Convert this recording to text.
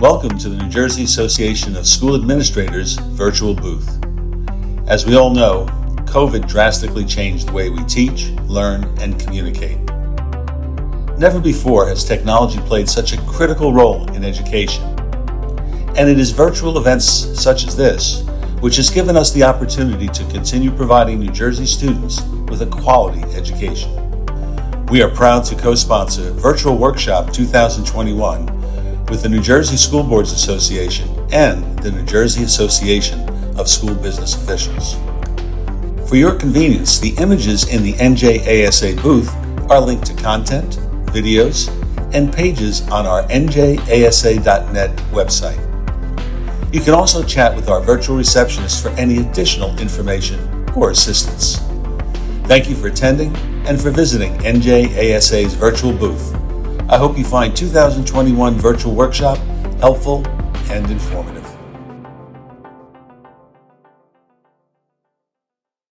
Welcome to the New Jersey Association of School Administrators virtual booth. As we all know, COVID drastically changed the way we teach, learn, and communicate. Never before has technology played such a critical role in education. And it is virtual events such as this which has given us the opportunity to continue providing New Jersey students with a quality education. We are proud to co-sponsor Virtual Workshop 2021 with the New Jersey School Boards Association and the New Jersey Association of School Business Officials. For your convenience, the images in the NJASA booth are linked to content, videos, and pages on our njasa.net website. You can also chat with our virtual receptionist for any additional information or assistance. Thank you for attending and for visiting NJASA's virtual booth. I hope you find 2021 Virtual Workshop helpful and informative.